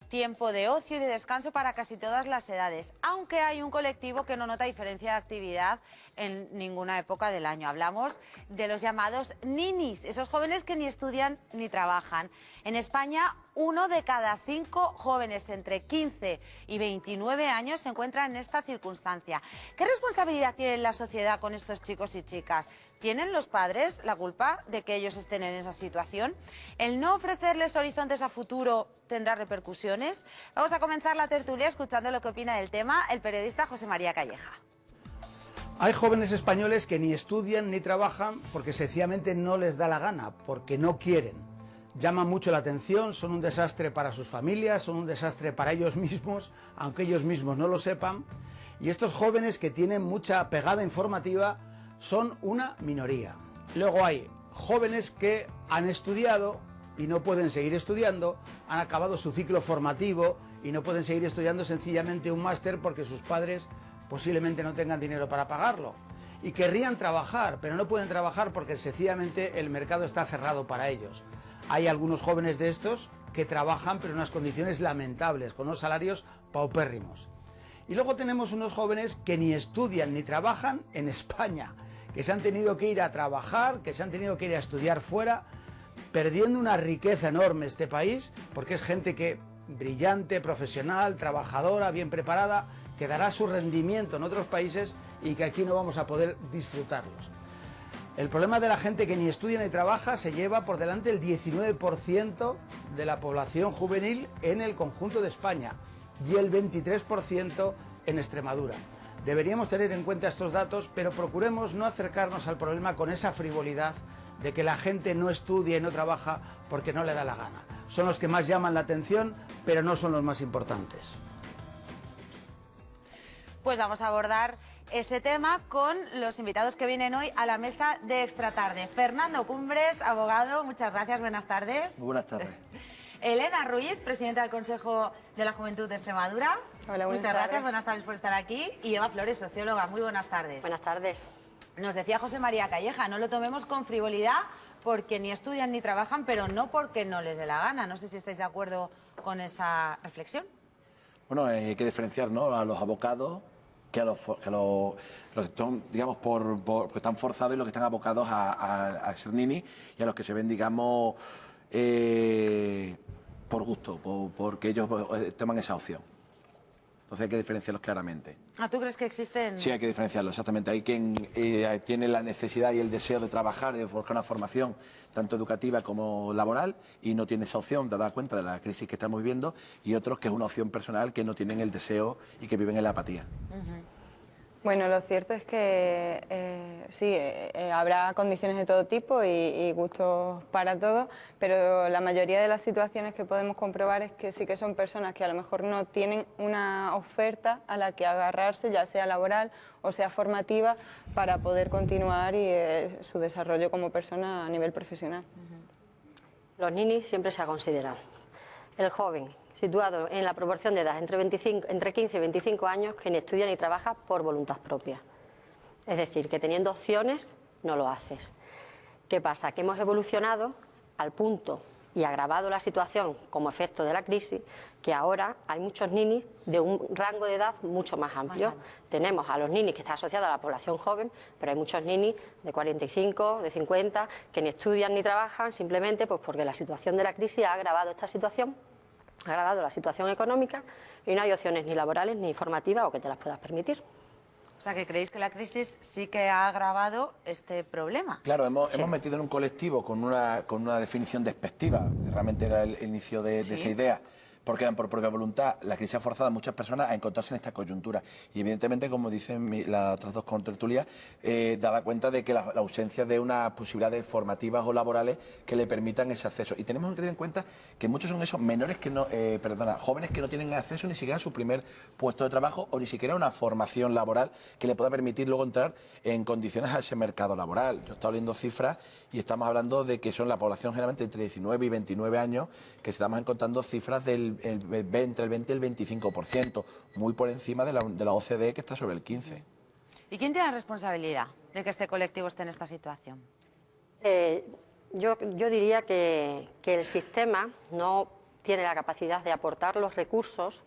tiempo de ocio y de descanso para casi todas las edades, aunque hay un colectivo que no nota diferencia de actividad en ninguna época del año. Hablamos de los llamados ninis, esos jóvenes que ni estudian ni trabajan. En España, 1 de cada 5 jóvenes entre 15 y 29 años se encuentran en esta circunstancia. ¿Qué responsabilidad tiene la sociedad con estos chicos y chicas? ¿Tienen los padres la culpa de que ellos estén en esa situación? ¿El no ofrecerles horizontes a futuro tendrá repercusiones? Vamos a comenzar la tertulia escuchando lo que opina del tema el periodista José María Calleja. Hay jóvenes españoles que ni estudian ni trabajan porque sencillamente no les da la gana, porque no quieren. Llaman mucho la atención, son un desastre para sus familias, son un desastre para ellos mismos, aunque ellos mismos no lo sepan. Y estos jóvenes que tienen mucha pegada informativa son una minoría. Luego hay jóvenes que han estudiado y no pueden seguir estudiando, han acabado su ciclo formativo y no pueden seguir estudiando sencillamente un máster porque sus padres posiblemente no tengan dinero para pagarlo. Y querrían trabajar, pero no pueden trabajar porque sencillamente el mercado está cerrado para ellos. Hay algunos jóvenes de estos que trabajan pero en unas condiciones lamentables, con unos salarios paupérrimos. Y luego tenemos unos jóvenes que ni estudian ni trabajan en España, que se han tenido que ir a trabajar, que se han tenido que ir a estudiar fuera, perdiendo una riqueza enorme este país, porque es gente que brillante, profesional, trabajadora, bien preparada, que dará su rendimiento en otros países y que aquí no vamos a poder disfrutarlos. El problema de la gente que ni estudia ni trabaja se lleva por delante el 19% de la población juvenil en el conjunto de España y el 23% en Extremadura. Deberíamos tener en cuenta estos datos, pero procuremos no acercarnos al problema con esa frivolidad de que la gente no estudia y no trabaja porque no le da la gana. Son los que más llaman la atención, pero no son los más importantes. Pues vamos a abordar ese tema con los invitados que vienen hoy a la mesa de Extratarde. Fernando Cumbres, abogado, muchas gracias, buenas tardes. Muy buenas tardes. Elena Ruiz, presidenta del Consejo de la Juventud de Extremadura. Hola, muchas gracias, buenas tardes por estar aquí. Y Eva Flores, socióloga, muy buenas tardes. Buenas tardes. Nos decía José María Calleja, no lo tomemos con frivolidad porque ni estudian ni trabajan, pero no porque no les dé la gana. No sé si estáis de acuerdo con esa reflexión. Bueno, hay que diferenciar, ¿no?, a los abocados que a los que están, digamos, porque están forzados y los que están abocados a ser ninis, y a los que se ven, digamos, por gusto, porque ellos toman esa opción. Entonces hay que diferenciarlos claramente. ¿Tú crees que existen...? Sí, hay que diferenciarlos, exactamente. Hay quien tiene la necesidad y el deseo de trabajar, de buscar una formación tanto educativa como laboral y no tiene esa opción, de dar cuenta de la crisis que estamos viviendo, y otros que es una opción personal, que no tienen el deseo y que viven en la apatía. Bueno, lo cierto es que sí, habrá condiciones de todo tipo y gustos para todos, pero la mayoría de las situaciones que podemos comprobar es que sí que son personas que a lo mejor no tienen una oferta a la que agarrarse, ya sea laboral o sea formativa, para poder continuar su desarrollo como persona a nivel profesional. Los ninis siempre se ha considerado el joven situado en la proporción de edad entre 15 y 25 años que ni estudia ni trabaja por voluntad propia. Es decir, que teniendo opciones no lo haces. ¿Qué pasa? Que hemos evolucionado al punto y agravado la situación como efecto de la crisis, que ahora hay muchos ninis de un rango de edad mucho más amplio. Tenemos a los ninis que están asociados a la población joven, pero hay muchos ninis de 45, de 50, que ni estudian ni trabajan, simplemente pues porque la situación de la crisis ha agravado esta situación, ha agravado la situación económica, y no hay opciones ni laborales ni formativas o que te las puedas permitir. O sea, que creéis que la crisis sí que ha agravado este problema. Claro, hemos metido en un colectivo con una definición despectiva, que realmente era el inicio de esa idea, porque eran por propia voluntad. La crisis ha forzado a muchas personas a encontrarse en esta coyuntura. Y evidentemente, como dicen las otras dos contertulias, da cuenta de que la ausencia de unas posibilidades formativas o laborales que le permitan ese acceso. Y tenemos que tener en cuenta que muchos son esos menores que no, jóvenes que no tienen acceso ni siquiera a su primer puesto de trabajo o ni siquiera a una formación laboral que le pueda permitir luego entrar en condiciones a ese mercado laboral. Yo he estado leyendo cifras y estamos hablando de que son la población generalmente entre 19 y 29 años, que estamos encontrando cifras entre el 20 y el 25%, muy por encima de la OCDE, que está sobre el 15%. ¿Y quién tiene la responsabilidad de que este colectivo esté en esta situación? Yo diría que el sistema no tiene la capacidad de aportar los recursos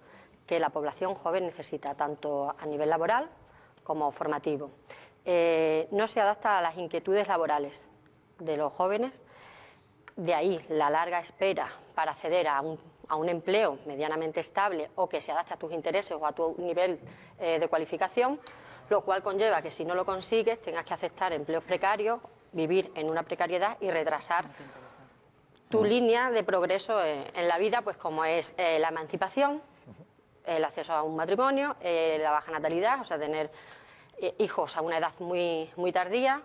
que la población joven necesita, tanto a nivel laboral como formativo. No se adapta a las inquietudes laborales de los jóvenes, de ahí la larga espera para acceder a un empleo medianamente estable o que se adapte a tus intereses o a tu nivel de cualificación, lo cual conlleva que si no lo consigues tengas que aceptar empleos precarios, vivir en una precariedad y retrasar tu línea de progreso en la vida, pues como es la emancipación, el acceso a un matrimonio, la baja natalidad, o sea, tener hijos a una edad muy tardía,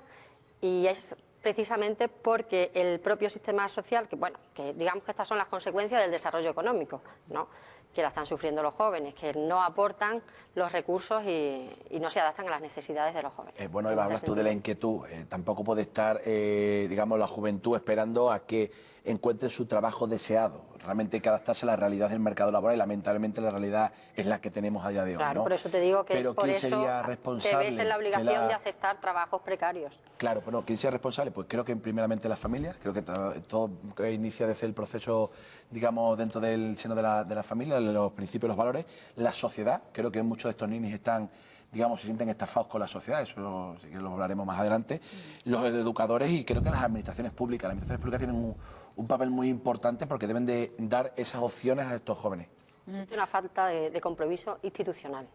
y es precisamente porque el propio sistema social, que digamos que estas son las consecuencias del desarrollo económico, ¿no?, que la están sufriendo los jóvenes, que no aportan los recursos y no se adaptan a las necesidades de los jóvenes. Bueno, Eva, hablas tú de la inquietud. Tampoco puede estar, digamos, la juventud esperando a que encuentre su trabajo deseado. Realmente hay que adaptarse a la realidad del mercado laboral y lamentablemente la realidad es la que tenemos a día de hoy, claro, ¿no? por eso te digo que pero por ¿quién eso sería te responsable ves en la obligación de aceptar trabajos precarios. Claro, pero ¿quién sea responsable? Pues creo que primeramente las familias, creo que todo inicia desde el proceso, digamos, dentro del seno de la familia, los principios, los valores, la sociedad. Creo que muchos de estos niños están, digamos, se sienten estafados con la sociedad, eso sí que lo hablaremos más adelante, los educadores y creo que las administraciones públicas. Las administraciones públicas tienen un papel muy importante porque deben de dar esas opciones a estos jóvenes. Existe una falta de compromiso institucional.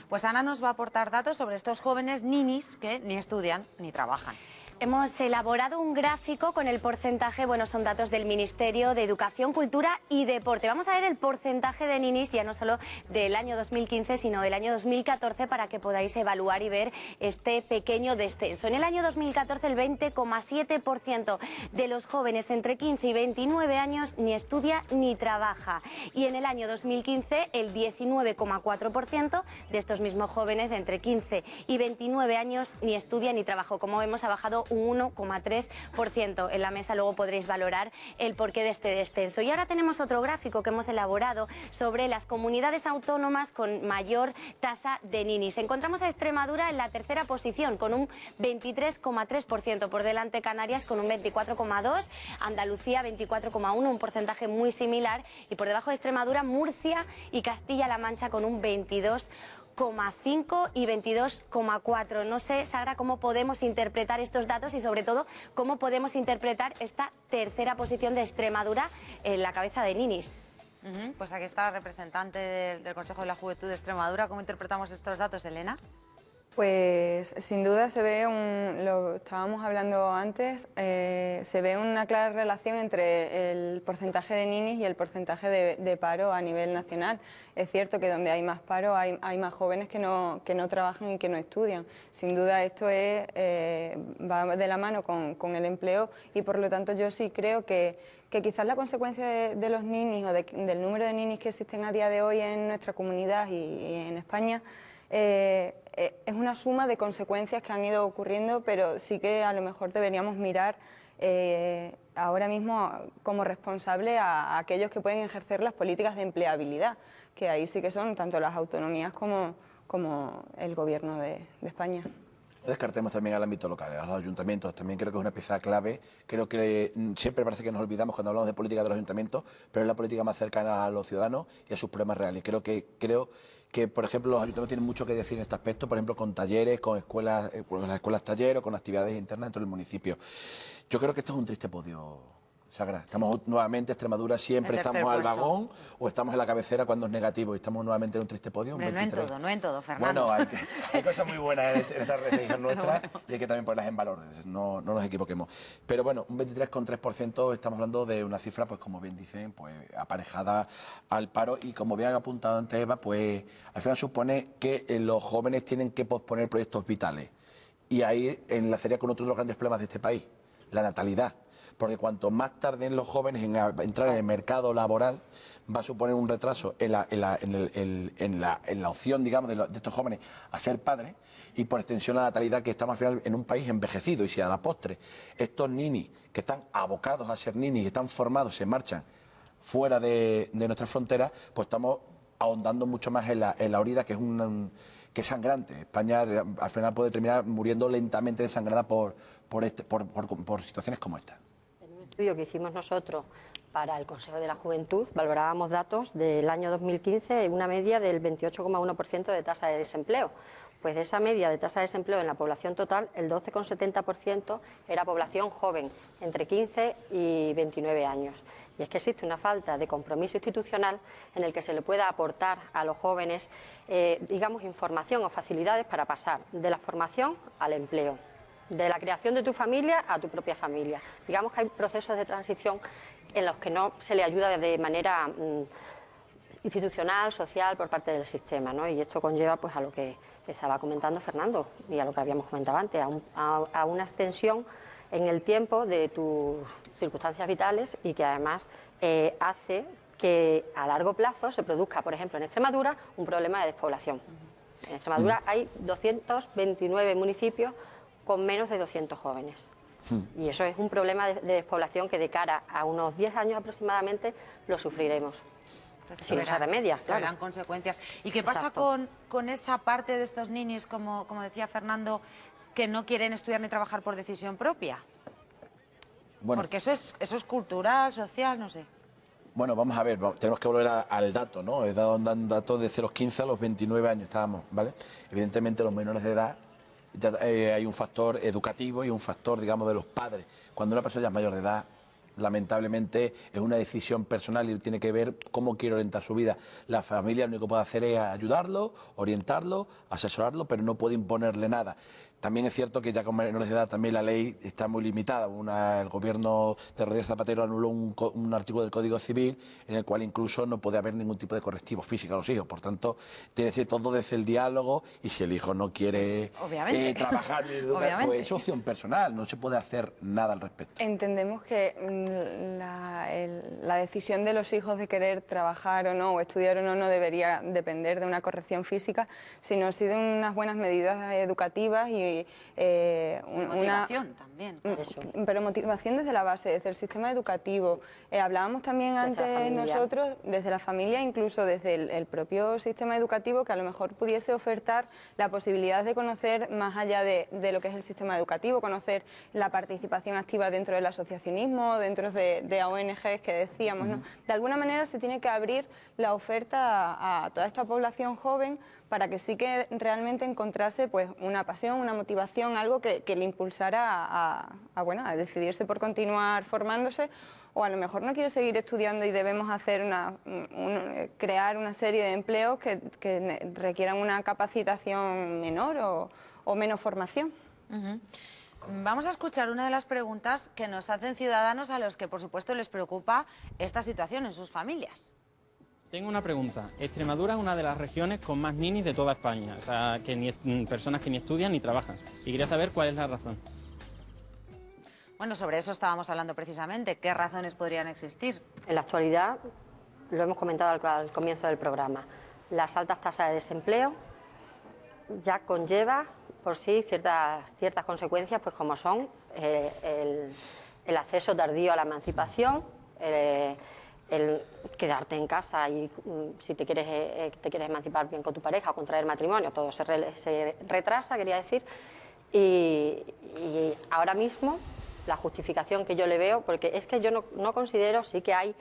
Pues Ana nos va a aportar datos sobre estos jóvenes ninis que ni estudian ni trabajan. Hemos elaborado un gráfico con el porcentaje, bueno, son datos del Ministerio de Educación, Cultura y Deporte. Vamos a ver el porcentaje de ninis, ya no solo del año 2015, sino del año 2014, para que podáis evaluar y ver este pequeño descenso. En el año 2014, el 20,7% de los jóvenes entre 15 y 29 años ni estudia ni trabaja. Y en el año 2015, el 19,4% de estos mismos jóvenes de entre 15 y 29 años ni estudia ni trabaja. Como vemos, ha bajado un 1,3%. En la mesa luego podréis valorar el porqué de este descenso. Y ahora tenemos otro gráfico que hemos elaborado sobre las comunidades autónomas con mayor tasa de ninis. Encontramos a Extremadura en la tercera posición con un 23,3%, por delante Canarias con un 24,2%, Andalucía 24,1%, un porcentaje muy similar, y por debajo de Extremadura, Murcia y Castilla-La Mancha con un 22,5 y 22,4. No sé, Sagra, cómo podemos interpretar estos datos y sobre todo cómo podemos interpretar esta tercera posición de Extremadura en la cabeza de ninis. Pues aquí está la representante del Consejo de la Juventud de Extremadura. ¿Cómo interpretamos estos datos, Elena? Pues sin duda se ve, lo estábamos hablando antes, se ve una clara relación entre el porcentaje de ninis y el porcentaje de paro a nivel nacional. Es cierto que donde hay más paro hay más jóvenes que no trabajan y que no estudian. Sin duda esto va de la mano con el empleo y por lo tanto yo sí creo que quizás la consecuencia de los ninis o del número de ninis que existen a día de hoy en nuestra comunidad y en España es una suma de consecuencias que han ido ocurriendo, pero sí que a lo mejor deberíamos mirar ahora mismo como responsable a aquellos que pueden ejercer las políticas de empleabilidad, que ahí sí que son tanto las autonomías como el Gobierno de España. No descartemos también al ámbito local, a los ayuntamientos, también creo que es una pieza clave. Creo que siempre parece que nos olvidamos cuando hablamos de política de los ayuntamientos, pero es la política más cercana a los ciudadanos y a sus problemas reales. Creo que por ejemplo, los ayuntamientos tienen mucho que decir en este aspecto, por ejemplo, con talleres, con escuelas, con las escuelas taller o con actividades internas dentro del municipio. Yo creo que esto es un triste podio, Sagra. Estamos nuevamente, Extremadura, siempre estamos al vagón o estamos en la cabecera cuando es negativo y estamos nuevamente en un triste podio. No en todo, Fernando. Bueno, hay cosas muy buenas en esta región nuestra y hay que también ponerlas en valor, no nos equivoquemos. Pero bueno, un 23,3% estamos hablando de una cifra, pues como bien dicen, pues aparejada al paro y como bien ha apuntado antes Eva, pues al final supone que los jóvenes tienen que posponer proyectos vitales. Y ahí enlazaría con otro de los grandes problemas de este país, la natalidad. Porque cuanto más tarden los jóvenes en entrar en el mercado laboral, va a suponer un retraso en la opción, digamos, de estos jóvenes a ser padres y por extensión la natalidad, que estamos al final en un país envejecido. Y si a la postre estos ninis que están abocados a ser ninis, que están formados, se marchan fuera de nuestras fronteras, pues estamos ahondando mucho más en la herida, que es sangrante. España al final puede terminar muriendo lentamente desangrada por situaciones como esta. Estudio que hicimos nosotros Para el Consejo de la Juventud valorábamos datos del año 2015 en una media del 28,1% de tasa de desempleo. Pues de esa media de tasa de desempleo en la población total, el 12,70% era población joven, entre 15 y 29 años. Y es que existe una falta de compromiso institucional en el que se le pueda aportar a los jóvenes, digamos, información o facilidades para pasar de la formación al empleo, de la creación de tu familia a tu propia familia. Digamos que hay procesos de transición en los que no se le ayuda de manera institucional, social, por parte del sistema, ¿no? Y esto conlleva pues a lo que estaba comentando Fernando y a lo que habíamos comentado antes, a una extensión en el tiempo de tus circunstancias vitales y que además hace que a largo plazo se produzca, por ejemplo, en Extremadura, un problema de despoblación. En Extremadura hay 229 municipios con menos de 200 jóvenes. Y eso es un problema de despoblación que de cara a unos 10 años aproximadamente lo sufriremos. Si no se remedia, se verán consecuencias. ¿Y qué pasa con esa parte de estos niños, como decía Fernando, que no quieren estudiar ni trabajar por decisión propia? Bueno, porque eso es cultural, social, no sé. Bueno, vamos a ver, tenemos que volver al dato, ¿no? He dado un dato de 0,15 a los 29 años estábamos, ¿vale? Evidentemente los menores de edad ya, hay un factor educativo y un factor, digamos, de los padres. Cuando una persona ya es mayor de edad, lamentablemente es una decisión personal y tiene que ver cómo quiere orientar su vida. La familia lo único que puede hacer es ayudarlo, orientarlo, asesorarlo, pero no puede imponerle nada. También es cierto que ya con menores de edad también la ley está muy limitada. El gobierno de Rodríguez Zapatero anuló un artículo del Código Civil en el cual incluso no puede haber ningún tipo de correctivo físico a los hijos. Por tanto, tiene que ser todo desde el diálogo y si el hijo no quiere trabajar, pues es opción personal, no se puede hacer nada al respecto. Entendemos que la decisión de los hijos de querer trabajar o no, o estudiar o no, no debería depender de una corrección física, sino sí de unas buenas medidas educativas y motivación también. Eso. Pero motivación desde la base, desde el sistema educativo. Hablábamos también antes nosotros, desde la familia, incluso desde el propio sistema educativo, que a lo mejor pudiese ofertar la posibilidad de conocer más allá de lo que es el sistema educativo, conocer la participación activa dentro del asociacionismo, dentro de ONGs que decíamos, ¿no? De alguna manera se tiene que abrir la oferta a toda esta población joven para que sí que realmente encontrase pues una pasión, una motivación, algo que le impulsara a decidirse por continuar formándose, o a lo mejor no quiere seguir estudiando y debemos hacer crear una serie de empleos que requieran una capacitación menor o menos formación. Vamos a escuchar una de las preguntas que nos hacen ciudadanos a los que por supuesto les preocupa esta situación en sus familias. Tengo una pregunta. Extremadura es una de las regiones con más ninis de toda España, o sea, personas que ni estudian ni trabajan. Y quería saber cuál es la razón. Bueno, sobre eso estábamos hablando precisamente. ¿Qué razones podrían existir? En la actualidad, lo hemos comentado al comienzo del programa, las altas tasas de desempleo ya conlleva por sí ciertas consecuencias, pues como son el acceso tardío a la emancipación, el quedarte en casa y si te quieres emancipar bien con tu pareja o contraer matrimonio, todo se retrasa, quería decir, y ahora mismo la justificación que yo le veo, porque es que yo no considero, sí que hay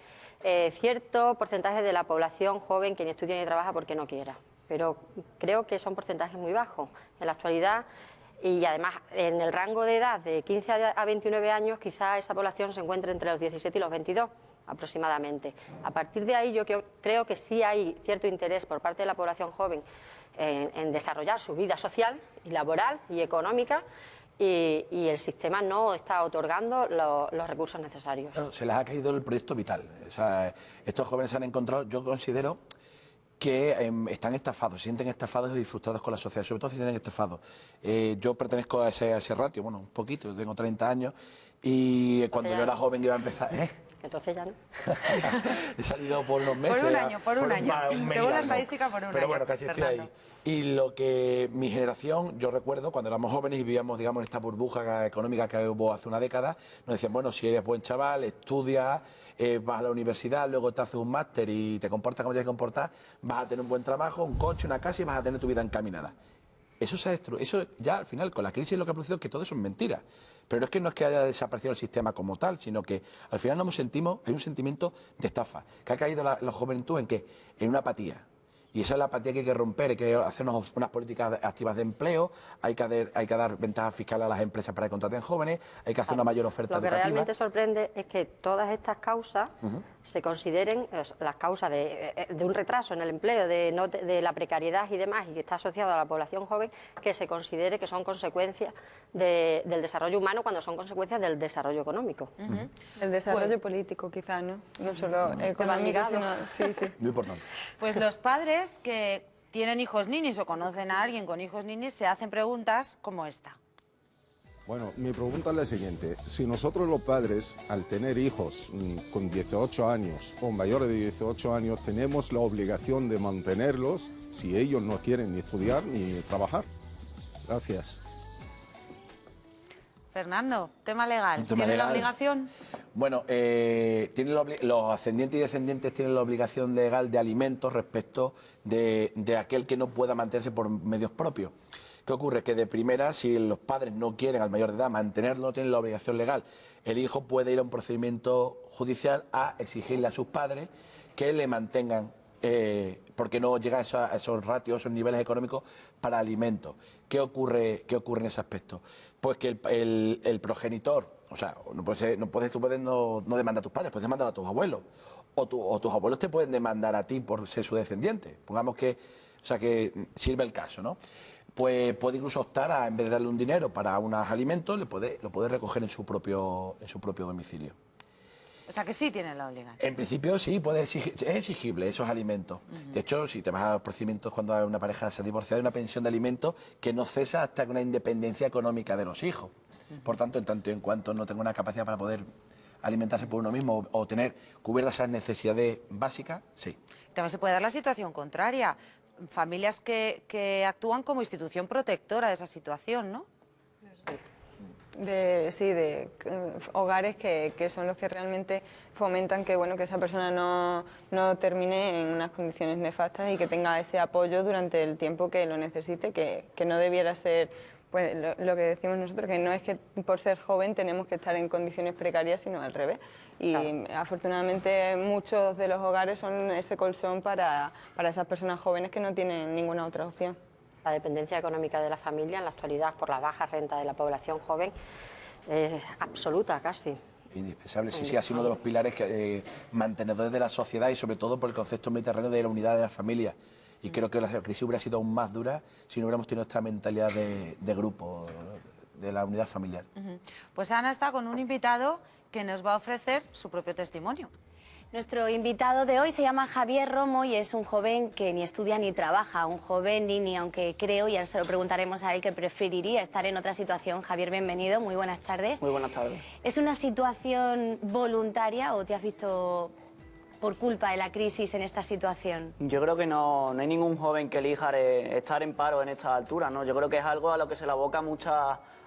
cierto porcentaje de la población joven que ni estudia ni trabaja porque no quiera, pero creo que son porcentajes muy bajos en la actualidad. Y además, en el rango de edad de 15 a 29 años, quizá esa población se encuentre entre los 17 y los 22 aproximadamente. A partir de ahí yo creo que sí hay cierto interés por parte de la población joven en desarrollar su vida social y laboral y económica, y el sistema no está otorgando los recursos necesarios. Claro, se les ha caído el proyecto vital. O sea, estos jóvenes se han encontrado, yo considero que están estafados, se sienten estafados y frustrados con la sociedad, sobre todo se sienten estafados. Yo pertenezco a ese ratio, bueno, un poquito, tengo 30 años, y cuando yo era joven iba a empezar... Entonces ya no. He salido por unos meses. Por un año. Según la estadística, por un año. Pero bueno, casi estoy ahí. Y lo que mi generación, yo recuerdo, cuando éramos jóvenes y vivíamos, digamos, en esta burbuja económica que hubo hace una década, nos decían, bueno, si eres buen chaval, estudias, vas a la universidad, luego te haces un máster y te comportas como tienes que comportar, vas a tener un buen trabajo, un coche, una casa y vas a tener tu vida encaminada. Eso se ha destruido. Eso ya al final con la crisis lo que ha producido es que todo eso es mentira. Pero es que no es que haya desaparecido el sistema como tal, sino que al final hay un sentimiento de estafa, que ha caído la juventud en ¿qué? En una apatía. Y esa es la apatía que hay que romper, hay que hacer unas políticas activas de empleo, hay que dar ventajas fiscales a las empresas para que contraten jóvenes, hay que hacer una mayor oferta educativa. Lo que realmente sorprende es que todas estas causas se consideren las causas de un retraso en el empleo, de la precariedad y demás, y que está asociado a la población joven, que se considere que son consecuencias del desarrollo humano cuando son consecuencias del desarrollo económico. El desarrollo político, quizás, ¿no? No solo económico, sino... Sí, sí. Muy importante. Pues los padres que tienen hijos ninis o conocen a alguien con hijos ninis se hacen preguntas como esta. Bueno, mi pregunta es la siguiente. Si nosotros los padres, al tener hijos con 18 años o mayores de 18 años, tenemos la obligación de mantenerlos si ellos no quieren ni estudiar ni trabajar. Gracias. Fernando, tema legal. ¿Tiene la obligación? Bueno, los ascendientes y descendientes tienen la obligación legal de alimentos respecto de aquel que no pueda mantenerse por medios propios. ¿Qué ocurre? Que de primera, si los padres no quieren al mayor de edad mantenerlo, no tienen la obligación legal. El hijo puede ir a un procedimiento judicial a exigirle a sus padres que le mantengan, porque no llega a esos ratios, esos niveles económicos para alimentos. ¿Qué ocurre en ese aspecto? Pues que el progenitor, o sea, tú puedes no demandar a tus padres, puedes demandar a tus abuelos. O tus abuelos te pueden demandar a ti por ser su descendiente. Pongamos que sirve el caso, ¿no? Pues puede incluso optar a, en vez de darle un dinero para unos alimentos, lo puede recoger en su propio domicilio. O sea que sí tienen la obligación. En principio sí, es exigible esos alimentos. De hecho, si te vas a los procedimientos cuando una pareja se ha divorciado, hay una pensión de alimentos que no cesa hasta una independencia económica de los hijos. Por tanto, en tanto y en cuanto no tenga una capacidad para poder alimentarse por uno mismo o tener cubiertas esas necesidades básicas, sí. También se puede dar la situación contraria. Familias que actúan como institución protectora de esa situación, ¿no? De hogares que son los que realmente fomentan que esa persona no termine en unas condiciones nefastas y que tenga ese apoyo durante el tiempo que lo necesite, que no debiera ser, pues lo que decimos nosotros, que no es que por ser joven tenemos que estar en condiciones precarias, sino al revés. Y afortunadamente muchos de los hogares son ese colchón para esas personas jóvenes que no tienen ninguna otra opción. La dependencia económica de la familia en la actualidad por la baja renta de la población joven es absoluta casi. Indispensable, sí, ha sido uno de los pilares mantenedores de la sociedad y sobre todo por el concepto mediterráneo de la unidad de la familia. Y creo que la crisis hubiera sido aún más dura si no hubiéramos tenido esta mentalidad de grupo, de la unidad familiar. Pues Ana está con un invitado que nos va a ofrecer su propio testimonio. Nuestro invitado de hoy se llama Javier Romo y es un joven que ni estudia ni trabaja, un joven ni aunque creo, y ahora se lo preguntaremos a él, que preferiría estar en otra situación. Javier, bienvenido, muy buenas tardes. Muy buenas tardes. ¿Es una situación voluntaria o te has visto por culpa de la crisis en esta situación? Yo creo que no hay ningún joven que elija estar en paro en esta altura, ¿no? Yo creo que es algo a lo que se le aboca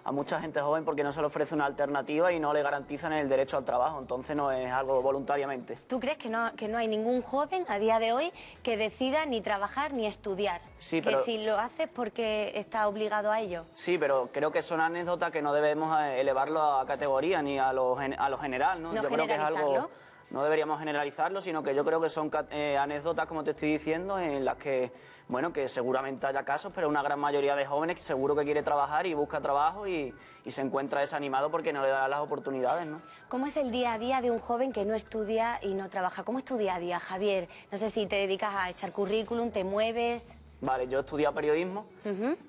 a mucha gente joven porque no se le ofrece una alternativa y no le garantizan el derecho al trabajo, entonces no es algo voluntariamente. ¿Tú crees que no hay ningún joven a día de hoy que decida ni trabajar ni estudiar? Sí, que si lo hace es porque está obligado a ello. Sí, pero creo que son anécdotas que no debemos elevarlo a categoría ni a lo general, ¿no? No yo creo que es algo... generalizarlo. No deberíamos generalizarlo, sino que yo creo que son anécdotas, como te estoy diciendo, en las que, bueno, que seguramente haya casos, pero una gran mayoría de jóvenes seguro que quiere trabajar y busca trabajo y se encuentra desanimado porque no le da las oportunidades, ¿no? ¿Cómo es el día a día de un joven que no estudia y no trabaja? ¿Cómo es tu día a día, Javier? No sé si te dedicas a echar currículum, te mueves... Vale, yo he estudiado periodismo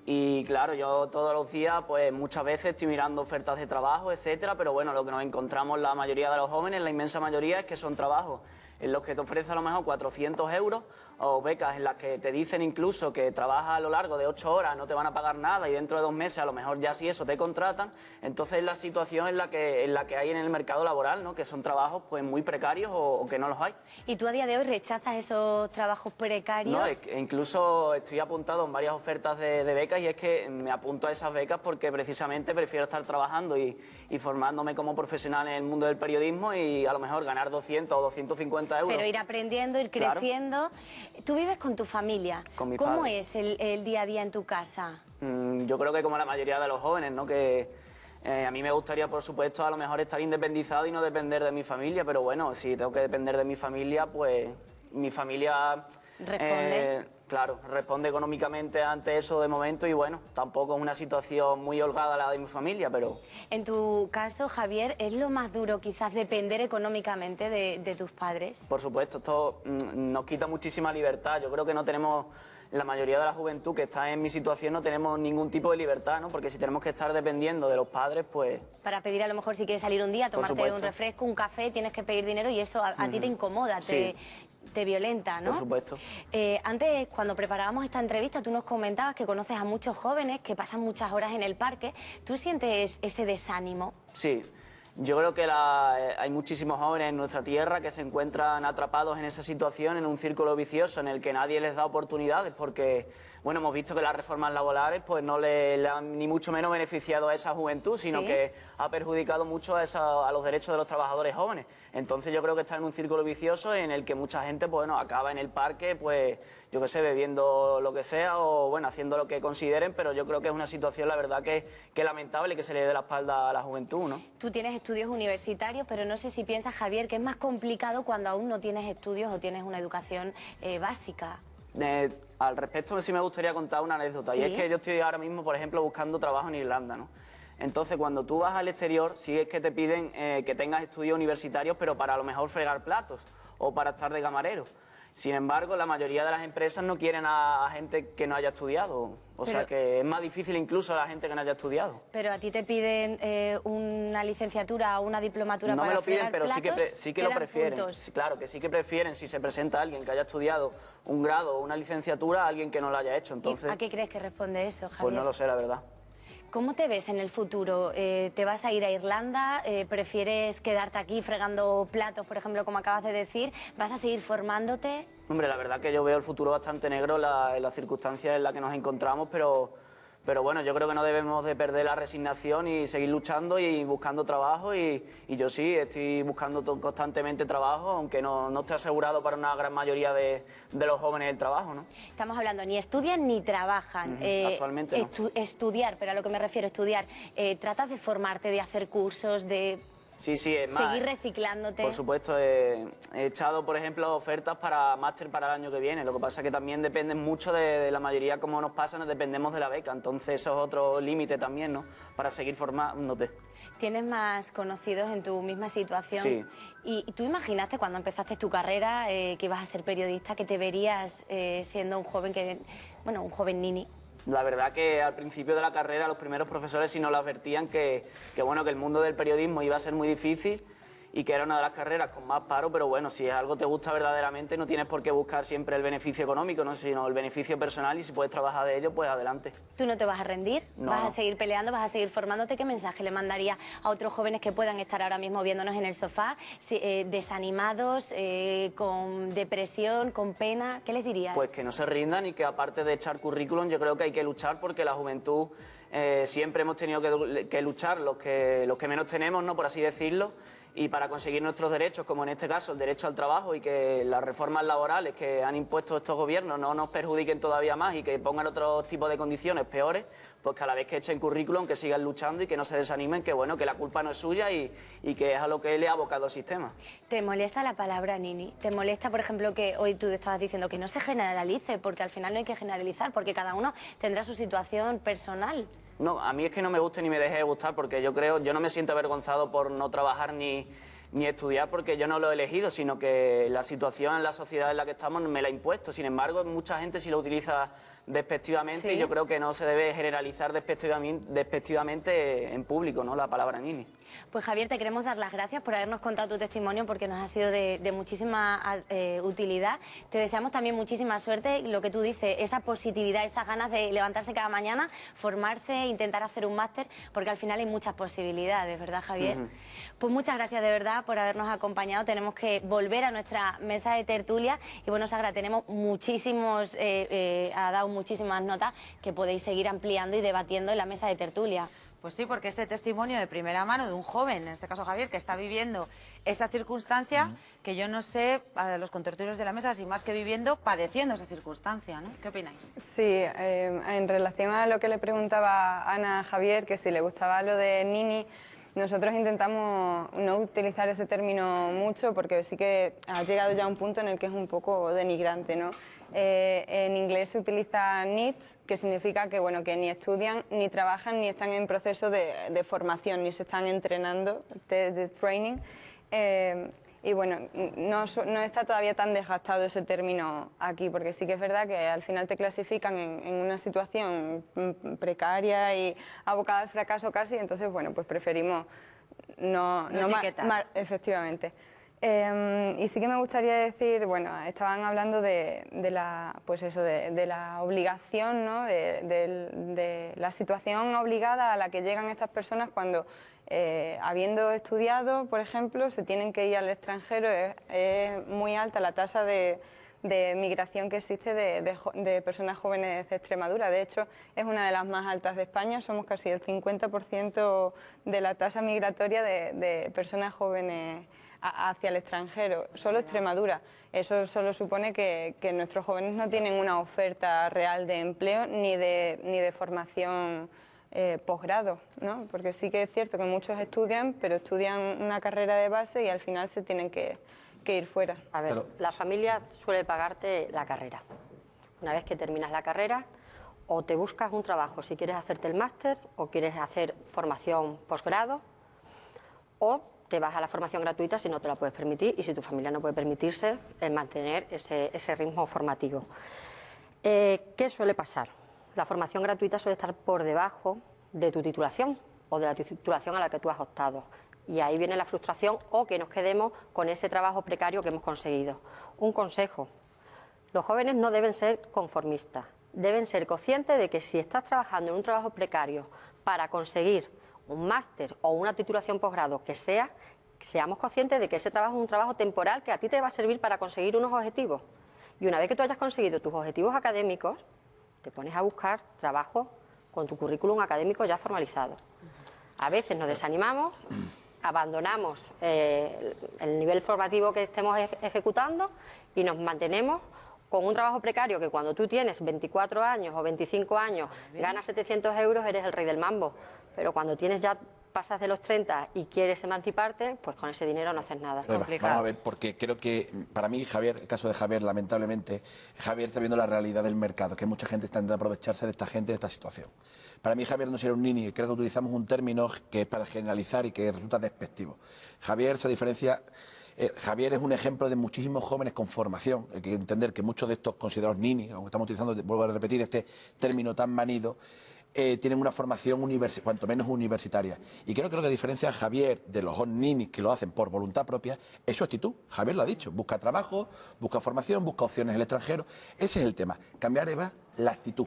y claro, yo todos los días pues muchas veces estoy mirando ofertas de trabajo, etcétera, pero bueno, lo que nos encontramos la mayoría de los jóvenes, la inmensa mayoría, es que son trabajos en los que te ofrecen a lo mejor 400 euros o becas en las que te dicen incluso que trabajas a lo largo de 8 horas, no te van a pagar nada y dentro de 2 meses a lo mejor ya si eso te contratan. Entonces es la situación en la que hay en el mercado laboral, ¿no? Que son trabajos pues muy precarios o que no los hay. ¿Y tú a día de hoy rechazas esos trabajos precarios? No, incluso estoy apuntado en varias ofertas de becas y es que me apunto a esas becas porque precisamente prefiero estar trabajando y formándome como profesional en el mundo del periodismo y a lo mejor ganar 200 o 250 euros. Pero ir aprendiendo, ir creciendo. Claro. Tú vives con tu familia. Con mi ¿Cómo padre. es el día a día en tu casa? Yo creo que como la mayoría de los jóvenes, ¿no? Que a mí me gustaría, por supuesto, a lo mejor estar independizado y no depender de mi familia, pero bueno, si tengo que depender de mi familia, pues mi familia... ¿Responde? Claro, responde económicamente ante eso de momento y bueno, tampoco es una situación muy holgada la de mi familia, pero... En tu caso, Javier, ¿es lo más duro quizás depender económicamente de tus padres? Por supuesto, esto nos quita muchísima libertad. Yo creo que no tenemos, la mayoría de la juventud que está en mi situación, no tenemos ningún tipo de libertad, ¿no? Porque si tenemos que estar dependiendo de los padres, pues... Para pedir a lo mejor si quieres salir un día, tomarte supuesto. un refresco, un café, tienes que pedir dinero y eso a ti te incomoda, Sí. te violenta, ¿no? Por supuesto. Antes, cuando preparábamos esta entrevista, tú nos comentabas que conoces a muchos jóvenes que pasan muchas horas en el parque. ¿Tú sientes ese desánimo? Sí, yo creo que hay muchísimos jóvenes en nuestra tierra que se encuentran atrapados en esa situación, en un círculo vicioso en el que nadie les da oportunidades porque, bueno, hemos visto que las reformas laborales pues no le han ni mucho menos beneficiado a esa juventud, sino ¿Sí? que ha perjudicado mucho a los derechos de los trabajadores jóvenes. Entonces yo creo que está en un círculo vicioso en el que mucha gente, pues bueno, acaba en el parque, pues yo qué sé, bebiendo lo que sea o, bueno, haciendo lo que consideren, pero yo creo que es una situación, la verdad, que lamentable que se le dé la espalda a la juventud, ¿no? Tú tienes estudios universitarios, pero no sé si piensas, Javier, que es más complicado cuando aún no tienes estudios o tienes una educación básica. Al respecto sí me gustaría contar una anécdota, y ¿Sí? es que yo estoy ahora mismo, por ejemplo, buscando trabajo en Irlanda, ¿no? Entonces, cuando tú vas al exterior, sí es que te piden que tengas estudios universitarios, pero para a lo mejor fregar platos o para estar de camarero. Sin embargo, la mayoría de las empresas no quieren a gente que no haya estudiado. O sea que es más difícil incluso a la gente que no haya estudiado. Pero a ti te piden una licenciatura o una diplomatura No para me lo piden, fregar pero platos, sí que te lo dan prefieren. puntos. Sí, claro, que sí que prefieren, si se presenta alguien que haya estudiado un grado o una licenciatura, a alguien que no lo haya hecho. Entonces, ¿Y a qué crees que responde eso, Javier? pues no lo sé, la verdad. ¿Cómo te ves en el futuro? ¿Te vas a ir a Irlanda? ¿Prefieres quedarte aquí fregando platos, por ejemplo, como acabas de decir? ¿Vas a seguir formándote? Hombre, la verdad que yo veo el futuro bastante negro en las circunstancias en las que nos encontramos, pero bueno, yo creo que no debemos de perder la resignación y seguir luchando y buscando trabajo y yo sí, estoy buscando constantemente trabajo, aunque no esté asegurado para una gran mayoría de los jóvenes el trabajo, ¿no? Estamos hablando, ni estudian ni trabajan. Actualmente no. Estudiar, pero a lo que me refiero, estudiar. ¿Tratas de formarte, de hacer cursos, de Sí, es más. seguir reciclándote? Por supuesto, he echado, por ejemplo, ofertas para máster para el año que viene. Lo que pasa es que también dependen mucho de la mayoría, como nos pasa, nos dependemos de la beca. Entonces eso es otro límite también, ¿no? Para seguir formándote. ¿Tienes más conocidos en tu misma situación? Sí. ¿Y tú imaginaste cuando empezaste tu carrera que ibas a ser periodista, que te verías siendo un joven un joven nini? La verdad que al principio de la carrera los primeros profesores sí nos lo advertían que el mundo del periodismo iba a ser muy difícil y que era una de las carreras con más paro, pero bueno, si algo te gusta verdaderamente no tienes por qué buscar siempre el beneficio económico, ¿no? Sino el beneficio personal y si puedes trabajar de ello, pues adelante. ¿Tú no te vas a rendir? No, ¿Vas a no. seguir peleando? ¿Vas a seguir formándote? ¿Qué mensaje le mandaría a otros jóvenes que puedan estar ahora mismo viéndonos en el sofá, desanimados, con depresión, con pena? ¿Qué les dirías? Pues que no se rindan y que aparte de echar currículum, yo creo que hay que luchar porque la juventud siempre hemos tenido que luchar los que menos tenemos, ¿no? Por así decirlo. Y para conseguir nuestros derechos, como en este caso el derecho al trabajo y que las reformas laborales que han impuesto estos gobiernos no nos perjudiquen todavía más y que pongan otro tipo de condiciones peores, pues que a la vez que echen currículum, que sigan luchando y que no se desanimen, que bueno, que la culpa no es suya y que es a lo que le ha abocado el sistema. ¿Te molesta la palabra nini? ¿Te molesta, por ejemplo, que hoy tú estabas diciendo que no se generalice? Porque al final no hay que generalizar, porque cada uno tendrá su situación personal. No, a mí es que no me guste ni me deje de gustar porque yo no me siento avergonzado por no trabajar ni estudiar porque yo no lo he elegido, sino que la situación en la sociedad en la que estamos me la ha impuesto. Sin embargo, mucha gente sí lo utiliza despectivamente ¿Sí? y yo creo que no se debe generalizar despectivamente en público, ¿no? La palabra nini. Pues Javier, te queremos dar las gracias por habernos contado tu testimonio porque nos ha sido de muchísima utilidad. Te deseamos también muchísima suerte y lo que tú dices, esa positividad, esas ganas de levantarse cada mañana, formarse, intentar hacer un máster, porque al final hay muchas posibilidades, ¿verdad, Javier? Pues muchas gracias de verdad por habernos acompañado. Tenemos que volver a nuestra mesa de tertulia y bueno, Sagra, tenemos muchísimos, ha dado muchísimas notas que podéis seguir ampliando y debatiendo en la mesa de tertulia. Pues sí, porque ese testimonio de primera mano de un joven, en este caso Javier, que está viviendo esa circunstancia, que yo no sé, a los contertulios de la mesa, si más que viviendo, padeciendo esa circunstancia, ¿no? ¿Qué opináis? Sí, en relación a lo que le preguntaba Ana a Javier, que si le gustaba lo de nini, nosotros intentamos no utilizar ese término mucho porque sí que ha llegado ya a un punto en el que es un poco denigrante, ¿no? En inglés se utiliza NEET, que significa que, bueno, que ni estudian, ni trabajan, ni están en proceso de formación, ni se están entrenando, de training. Y bueno, no está todavía tan desgastado ese término aquí, porque sí que es verdad que al final te clasifican en una situación precaria y abocada al fracaso casi, entonces, bueno, pues preferimos no etiquetar. Efectivamente. Y sí que me gustaría decir, bueno, estaban hablando de la obligación, ¿no? de la situación obligada a la que llegan estas personas cuando, habiendo estudiado, por ejemplo, se tienen que ir al extranjero. Es muy alta la tasa de migración que existe de personas jóvenes de Extremadura. De hecho, es una de las más altas de España. Somos casi el 50% de la tasa migratoria de personas jóvenes hacia el extranjero, solo Extremadura. Eso solo supone que nuestros jóvenes no tienen una oferta real de empleo ni de formación posgrado, ¿no? Porque sí que es cierto que muchos estudian, pero estudian una carrera de base y al final se tienen que ir fuera. A ver, la familia suele pagarte la carrera. Una vez que terminas la carrera, o te buscas un trabajo si quieres hacerte el máster o quieres hacer formación posgrado, o te vas a la formación gratuita si no te la puedes permitir y si tu familia no puede permitirse mantener ese ritmo formativo. ¿Qué suele pasar? La formación gratuita suele estar por debajo de tu titulación o de la titulación a la que tú has optado. Y ahí viene la frustración o que nos quedemos con ese trabajo precario que hemos conseguido. Un consejo: los jóvenes no deben ser conformistas, deben ser conscientes de que si estás trabajando en un trabajo precario para conseguir un máster o una titulación posgrado que seamos conscientes de que ese trabajo es un trabajo temporal que a ti te va a servir para conseguir unos objetivos. Y una vez que tú hayas conseguido tus objetivos académicos, te pones a buscar trabajo con tu currículum académico ya formalizado. A veces nos desanimamos, abandonamos el nivel formativo que estemos ejecutando y nos mantenemos con un trabajo precario que cuando tú tienes 24 años o 25 años, ganas 700 euros, eres el rey del mambo. Pero cuando pasas de los 30 y quieres emanciparte, pues con ese dinero no haces nada. Vamos a ver, porque creo que para mí, Javier, el caso de Javier, lamentablemente, Javier está viendo la realidad del mercado, que mucha gente está intentando aprovecharse de esta gente, de esta situación. Para mí, Javier no sería un nini, creo que utilizamos un término que es para generalizar y que resulta despectivo. Javier se diferencia. Javier es un ejemplo de muchísimos jóvenes con formación. Hay que entender que muchos de estos considerados nini, aunque estamos utilizando, vuelvo a repetir, este término tan manido, tienen una formación cuanto menos universitaria. Y creo que lo que diferencia a Javier de los ninis que lo hacen por voluntad propia es su actitud. Javier lo ha dicho, busca trabajo, busca formación, busca opciones en el extranjero. Ese es el tema. Cambiar, Eva, la actitud.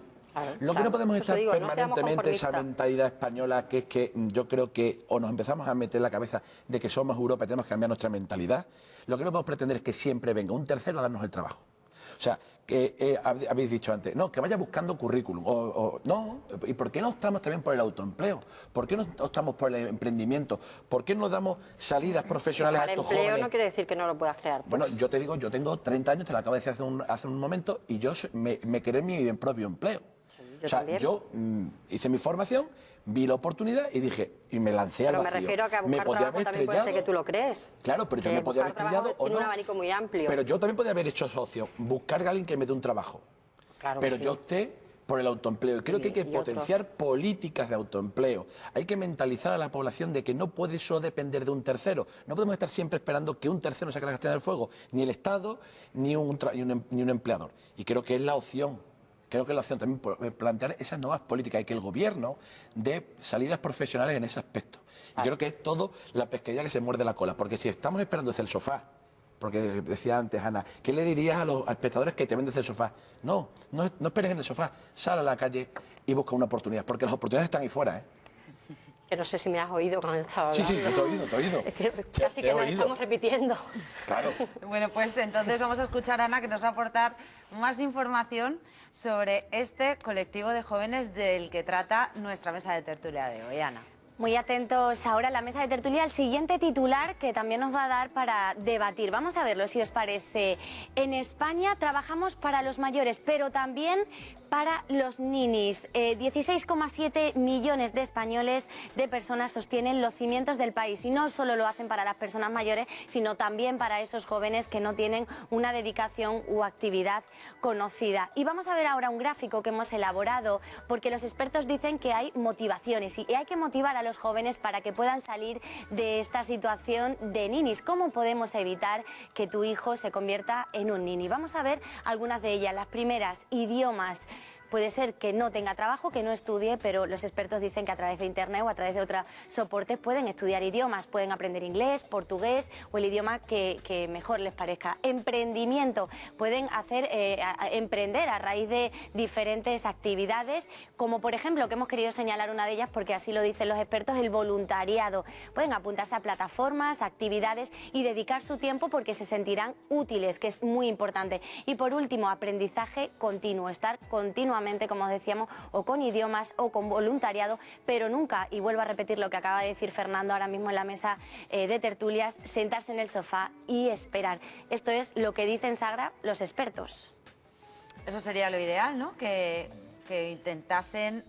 Lo que no podemos estar permanentemente esa mentalidad española, que es que yo creo que o nos empezamos a meter en la cabeza de que somos Europa y tenemos que cambiar nuestra mentalidad. Lo que no podemos pretender es que siempre venga un tercero a darnos el trabajo. O sea, que habéis dicho antes, no, que vaya buscando currículum. No, ¿y por qué no optamos también por el autoempleo? ¿Por qué no optamos por el emprendimiento? ¿Por qué no damos salidas profesionales a estos jóvenes? El empleo no quiere decir que no lo puedas crear. Bueno, yo te digo, yo tengo 30 años, te lo acabo de decir hace un momento, y yo me creé mi propio empleo. Sí, yo hice mi formación, vi la oportunidad y dije, y me lancé al vacío. Pero me refiero a que a buscar trabajo también puede ser que tú lo crees. Claro, pero yo me podía haber estrellado o no. Tiene un abanico muy amplio. Pero yo también podía haber hecho socio, buscar a alguien que me dé un trabajo. Claro pero que sí. yo opté por el autoempleo. Y creo que hay que potenciar políticas de autoempleo. Hay que mentalizar a la población de que no puede solo depender de un tercero. No podemos estar siempre esperando que un tercero saque la castaña del fuego, ni el Estado, ni un empleador. Y creo que es la opción. Creo que es la opción también plantear esas nuevas políticas y que el gobierno dé salidas profesionales en ese aspecto. Y creo que es todo la pesquería que se muerde la cola. Porque si estamos esperando desde el sofá, porque decía antes Ana, ¿qué le dirías a los espectadores que te ven desde el sofá? No esperes en el sofá, sal a la calle y busca una oportunidad, porque las oportunidades están ahí fuera, ¿eh? Que no sé si me has oído cuando estaba hablando. Sí, te he oído. Es que casi que nos estamos repitiendo. Claro. Bueno, pues entonces vamos a escuchar a Ana, que nos va a aportar más información sobre este colectivo de jóvenes del que trata nuestra mesa de tertulia de hoy. Ana. Muy atentos ahora a la mesa de tertulia al siguiente titular que también nos va a dar para debatir. Vamos a verlo, si os parece. En España trabajamos para los mayores, pero también para los ninis. 16,7 millones de españoles, de personas, sostienen los cimientos del país. Y no solo lo hacen para las personas mayores, sino también para esos jóvenes que no tienen una dedicación u actividad conocida. Y vamos a ver ahora un gráfico que hemos elaborado, porque los expertos dicen que hay motivaciones y hay que motivar a los jóvenes para que puedan salir de esta situación de ninis. ¿Cómo podemos evitar que tu hijo se convierta en un nini? Vamos a ver algunas de ellas. Las primeras, idiomas. Puede ser que no tenga trabajo, que no estudie, pero los expertos dicen que a través de internet o a través de otros soportes pueden estudiar idiomas, pueden aprender inglés, portugués o el idioma que mejor les parezca. Emprendimiento, pueden emprender a raíz de diferentes actividades, como por ejemplo, que hemos querido señalar una de ellas porque así lo dicen los expertos, el voluntariado. Pueden apuntarse a plataformas, actividades y dedicar su tiempo porque se sentirán útiles, que es muy importante. Y por último, aprendizaje continuo, estar continuamente, como os decíamos, o con idiomas o con voluntariado, pero nunca, y vuelvo a repetir lo que acaba de decir Fernando ahora mismo en la mesa de tertulias, sentarse en el sofá y esperar. Esto es lo que dicen, Sagra, los expertos. Eso sería lo ideal, ¿no? Que intentasen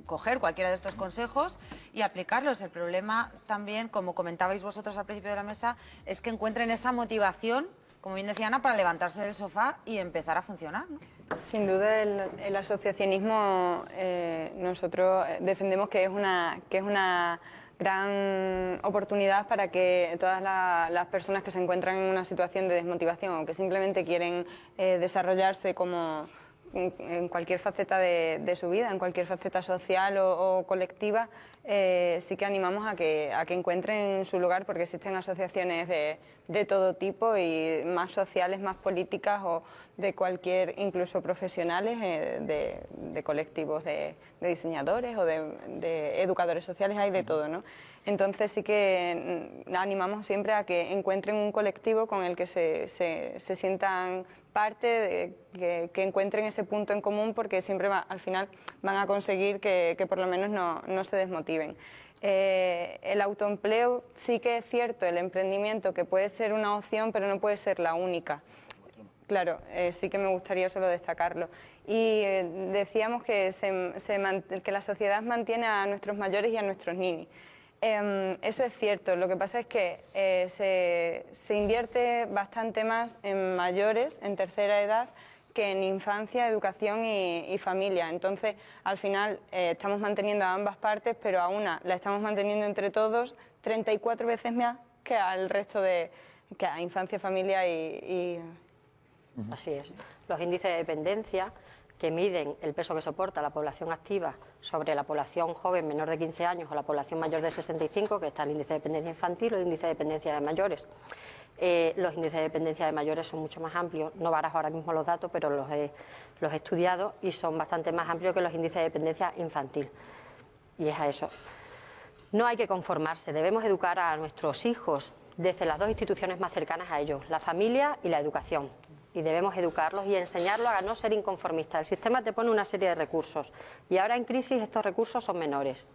coger cualquiera de estos consejos y aplicarlos. El problema también, como comentabais vosotros al principio de la mesa, es que encuentren esa motivación, como bien decía Ana, para levantarse del sofá y empezar a funcionar, ¿no? Sin duda el asociacionismo nosotros defendemos que es una gran oportunidad para que todas las personas que se encuentran en una situación de desmotivación o que simplemente quieren desarrollarse como en cualquier faceta de su vida, en cualquier faceta social o colectiva, sí que animamos a que encuentren su lugar, porque existen asociaciones de todo tipo y más sociales, más políticas o de cualquier, incluso profesionales, de colectivos de diseñadores o de educadores sociales, hay de todo, ¿no? Entonces sí que animamos siempre a que encuentren un colectivo con el que se sientan parte, que encuentren ese punto en común, porque siempre al final van a conseguir que por lo menos no se desmotiven. El autoempleo sí que es cierto, el emprendimiento, que puede ser una opción, pero no puede ser la única. Claro, sí que me gustaría solo destacarlo. Y decíamos que la sociedad mantiene a nuestros mayores y a nuestros ninis. Eso es cierto, lo que pasa es que se invierte bastante más en mayores, en tercera edad, que en infancia, educación y familia. Entonces, al final, estamos manteniendo a ambas partes, pero a una la estamos manteniendo entre todos 34 veces más que al resto que a infancia, familia y... Así es. Los índices de dependencia, que miden el peso que soporta la población activa sobre la población joven menor de 15 años o la población mayor de 65, que está el índice de dependencia infantil o el índice de dependencia de mayores. Los índices de dependencia de mayores son mucho más amplios, no barajo ahora mismo los datos, pero los he estudiado y son bastante más amplios que los índices de dependencia infantil. Y es a eso. No hay que conformarse, debemos educar a nuestros hijos desde las dos instituciones más cercanas a ellos, la familia y la educación. Y debemos educarlos y enseñarlos a no ser inconformistas. El sistema te pone una serie de recursos y ahora en crisis estos recursos son menores.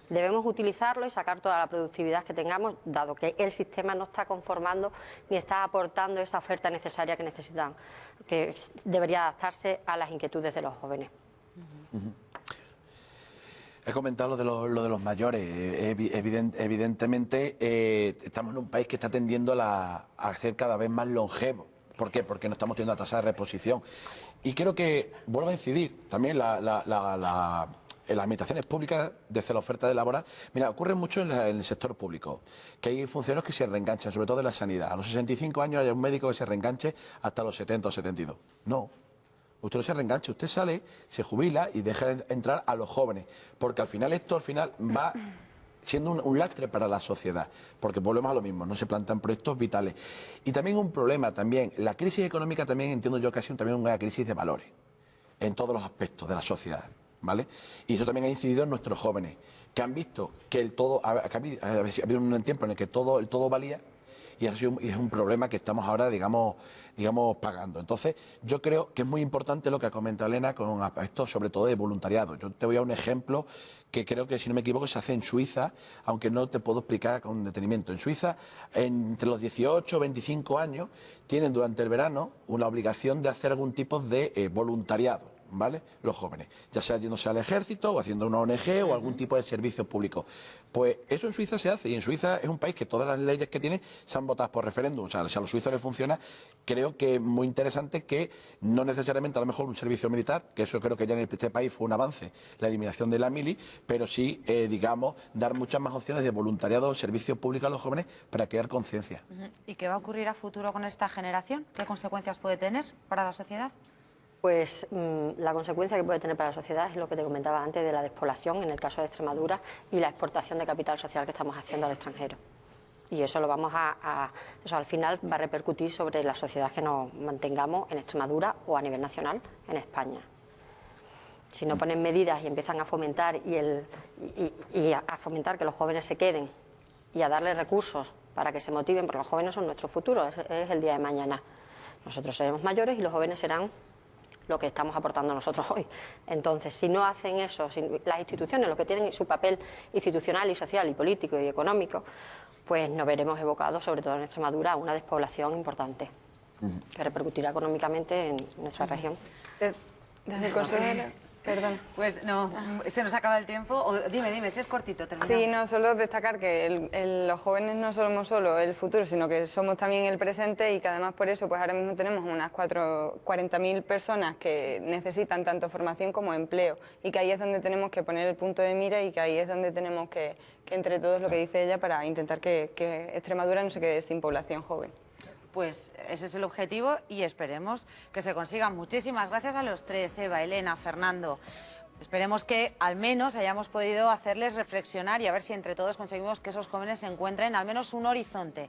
Debemos utilizarlos y sacar toda la productividad que tengamos, dado que el sistema no está conformando ni está aportando esa oferta necesaria que necesitan, que debería adaptarse a las inquietudes de los jóvenes. He comentado lo de los mayores. Evidentemente estamos en un país que está tendiendo a ser cada vez más longevo. ¿Por qué? Porque no estamos teniendo una tasa de reposición. Y creo que, vuelvo a incidir, también en las administraciones públicas, desde la oferta de laboral. Mira, ocurre mucho en el sector público, que hay funcionarios que se reenganchan, sobre todo de la sanidad. A los 65 años hay un médico que se reenganche hasta los 70 o 72. No. Usted no se reenganche, usted sale, se jubila y deja de entrar a los jóvenes. Porque al final esto va siendo un lastre para la sociedad, porque volvemos a lo mismo, no se plantean proyectos vitales. Y también un problema, la crisis económica también entiendo yo que ha sido también una crisis de valores, en todos los aspectos de la sociedad. ¿vale? Y eso también ha incidido en nuestros jóvenes, que han visto que el todo, ha habido un tiempo en el que el todo valía, y es un problema que estamos ahora, digamos, pagando. Entonces, yo creo que es muy importante lo que ha comentado Elena con aspectos sobre todo de voluntariado. Yo te voy a un ejemplo que creo que, si no me equivoco, se hace en Suiza, aunque no te puedo explicar con detenimiento. En Suiza, entre los 18 y 25 años, tienen durante el verano una obligación de hacer algún tipo de voluntariado, ¿vale? Los jóvenes, ya sea yéndose al ejército o haciendo una ONG o algún tipo de servicio público. Pues eso en Suiza se hace, y en Suiza es un país que todas las leyes que tiene se han votado por referéndum. O sea, si a los suizos les funciona, creo que es muy interesante que no necesariamente a lo mejor un servicio militar, que eso creo que ya en este país fue un avance, la eliminación de la mili, pero sí, digamos, dar muchas más opciones de voluntariado o servicio público a los jóvenes para crear conciencia. ¿Y qué va a ocurrir a futuro con esta generación? ¿Qué consecuencias puede tener para la sociedad? Pues la consecuencia que puede tener para la sociedad es lo que te comentaba antes de la despoblación, en el caso de Extremadura, y la exportación de capital social que estamos haciendo al extranjero. Y eso lo vamos eso al final va a repercutir sobre la sociedad que nos mantengamos en Extremadura o a nivel nacional en España. Si no ponen medidas y empiezan a fomentar a fomentar que los jóvenes se queden y a darles recursos para que se motiven, porque los jóvenes son nuestro futuro, es el día de mañana. Nosotros seremos mayores y los jóvenes serán lo que estamos aportando nosotros hoy. Entonces, si no hacen eso, si las instituciones, lo que tienen su papel institucional y social y político y económico, pues nos veremos evocados, sobre todo en Extremadura, a una despoblación importante, que repercutirá económicamente en nuestra región. Desde el Consejo Perdón. Pues no, se nos acaba el tiempo. O, dime, si es cortito, terminamos. Sí, no, solo destacar que los jóvenes no somos solo el futuro, sino que somos también el presente, y que además por eso pues ahora mismo tenemos unas 40.000 personas que necesitan tanto formación como empleo, y que ahí es donde tenemos que poner el punto de mira, y que ahí es donde tenemos que entre todos, lo que dice ella, para intentar que Extremadura no se quede sin población joven. Pues ese es el objetivo y esperemos que se consiga. Muchísimas gracias a los tres, Eva, Elena, Fernando. Esperemos que al menos hayamos podido hacerles reflexionar y a ver si entre todos conseguimos que esos jóvenes encuentren al menos un horizonte.